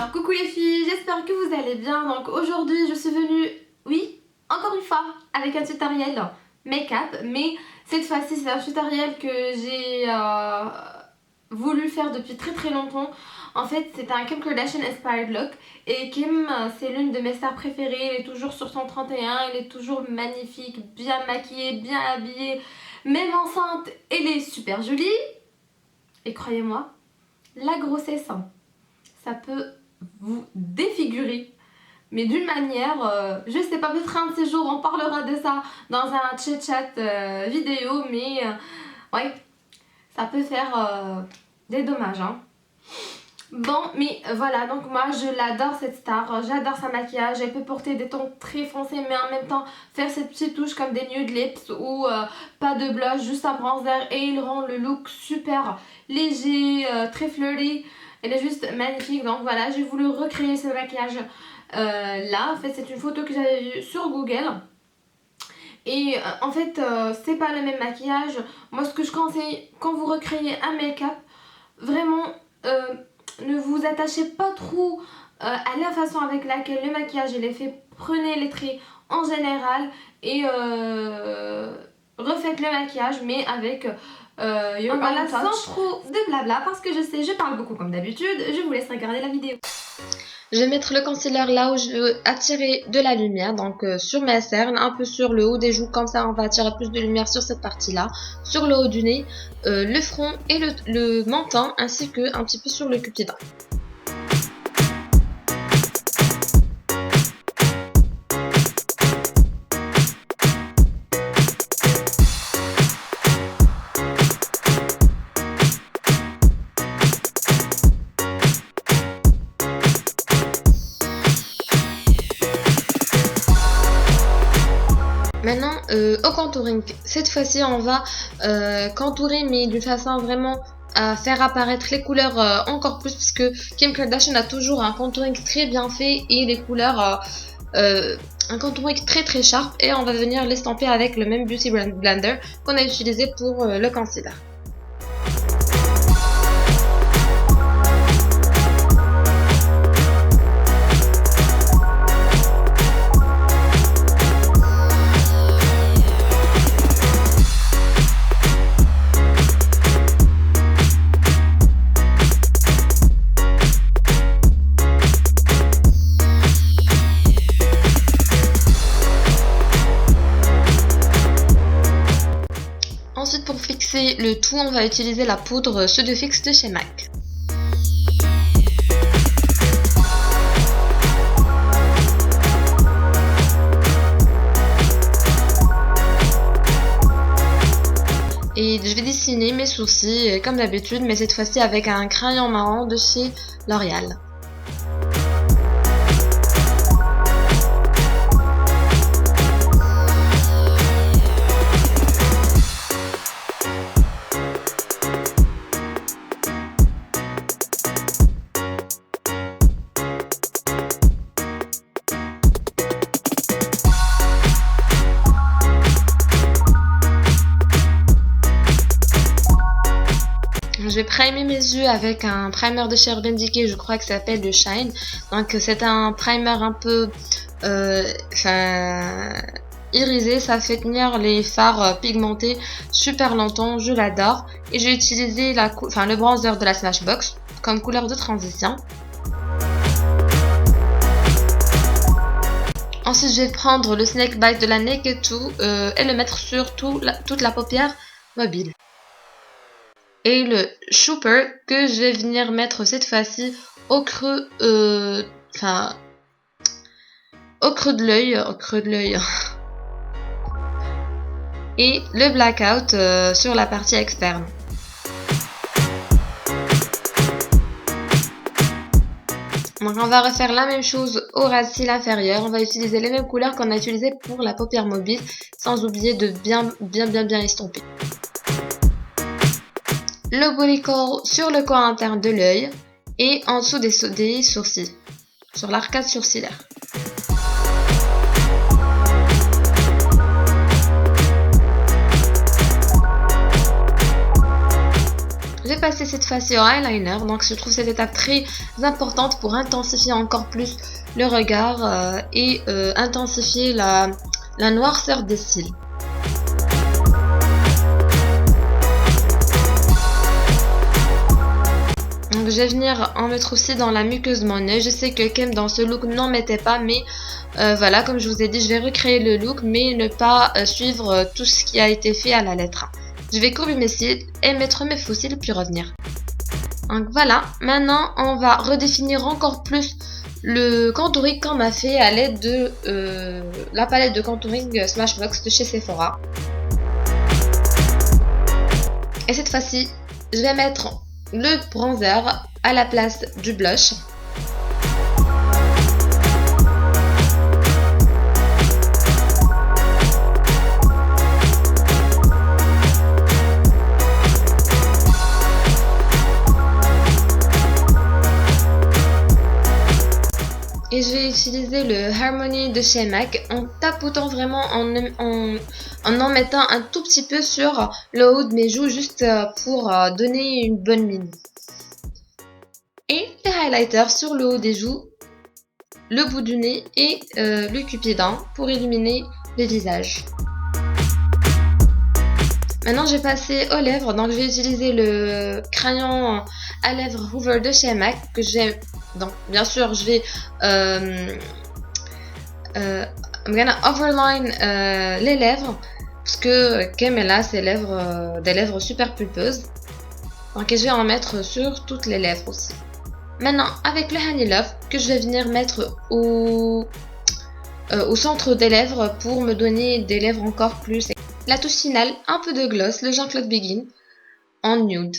Alors coucou les filles, j'espère que vous allez bien. Donc aujourd'hui je suis venue, oui, encore une fois, avec un tutoriel make-up. Mais cette fois-ci c'est un tutoriel que j'ai voulu faire depuis très longtemps. En fait c'est un Kim Kardashian inspired look. Et Kim c'est l'une de mes stars préférées, elle est toujours sur son 31, elle est toujours magnifique, bien maquillée, bien habillée. Même enceinte, elle est super jolie. Et croyez-moi, la grossesse, ça peut vous défigurer, mais d'une manière, je sais pas, peut-être un de ces jours on parlera de ça dans un chat vidéo, mais ouais, ça peut faire des dommages, hein. Bon, mais voilà, donc moi je l'adore cette star, j'adore sa maquillage, elle peut porter des tons très foncés mais en même temps faire cette petite touche comme des nude lips ou pas de blush, juste un bronzer, et il rend le look super léger, très flirty. Elle est juste magnifique, donc voilà, j'ai voulu recréer ce maquillage là. En fait c'est une photo que j'avais vue sur Google. Et en fait c'est pas le même maquillage. Moi ce que je conseille quand vous recréez un make-up, vraiment ne vous attachez pas trop à la façon avec laquelle le maquillage est fait. Prenez les traits en général et refaites le maquillage, mais avec voilà, sans trop de blabla, parce que je sais, je parle beaucoup comme d'habitude. Je vous laisse regarder la vidéo. Je vais mettre le concealer là où je veux attirer de la lumière, donc sur mes cernes, un peu sur le haut des joues, comme ça on va attirer plus de lumière sur cette partie-là, sur le haut du nez, le front et le menton, ainsi que un petit peu sur le cupidin. Maintenant, au contouring, cette fois-ci on va contourer, mais d'une façon vraiment à faire apparaître les couleurs encore plus, puisque Kim Kardashian a toujours un contouring très bien fait et les couleurs, un contouring très sharp, et on va venir l'estamper avec le même Beauty Blender qu'on a utilisé pour le concealer. Ensuite, pour fixer le tout, on va utiliser la poudre Sudafix de chez MAC. Et je vais dessiner mes sourcils comme d'habitude, mais cette fois-ci avec un crayon marron de chez L'Oréal. Je vais primer mes yeux avec un primer de chez Urban Decay, je crois que ça s'appelle le Shine. Donc c'est un primer un peu irisé, ça fait tenir les fards pigmentés super longtemps, je l'adore. Et j'ai utilisé le bronzer de la Smashbox comme couleur de transition. Ensuite je vais prendre le Snake Bite de la Naked 2 et le mettre sur toute la paupière mobile. Et le Shooper que je vais venir mettre cette fois-ci au creux, au creux de l'œil, et le Blackout sur la partie externe. Donc on va refaire la même chose au ras de cils inférieur. On va utiliser les mêmes couleurs qu'on a utilisées pour la paupière mobile, sans oublier de bien estomper. Le bolicole sur le coin interne de l'œil et en dessous des sourcils, sur l'arcade sourcilière. Je vais passer cette fois-ci au eyeliner, donc je trouve cette étape très importante pour intensifier encore plus le regard et intensifier la noirceur des cils. Donc je vais venir en mettre aussi dans la muqueuse de mon œil. Je sais que Kem dans ce look n'en mettait pas, mais voilà, comme je vous ai dit, je vais recréer le look, mais ne pas suivre tout ce qui a été fait à la lettre. Je vais courber mes cils et mettre mes faux cils puis revenir. Donc voilà, maintenant on va redéfinir encore plus le contouring qu'on a fait à l'aide de la palette de contouring Smashbox de chez Sephora. Et cette fois-ci, je vais mettre le bronzer à la place du blush. Et je vais utiliser le Harmony de chez MAC en tapotant vraiment, en mettant un tout petit peu sur le haut de mes joues, juste pour donner une bonne mine. Et les highlighters sur le haut des joues, le bout du nez et le cupidin pour illuminer le visage. Maintenant je vais passer aux lèvres, donc je vais utiliser le crayon à lèvres Hoover de chez MAC que j'ai. Donc bien sûr je vais I'm gonna overline les lèvres parce que Kem elle a des lèvres super pulpeuses, donc je vais en mettre sur toutes les lèvres aussi. Maintenant avec le Honey Love que je vais venir mettre au centre des lèvres pour me donner des lèvres encore plus. La touche finale, un peu de gloss, le Jean-Claude Begin en nude.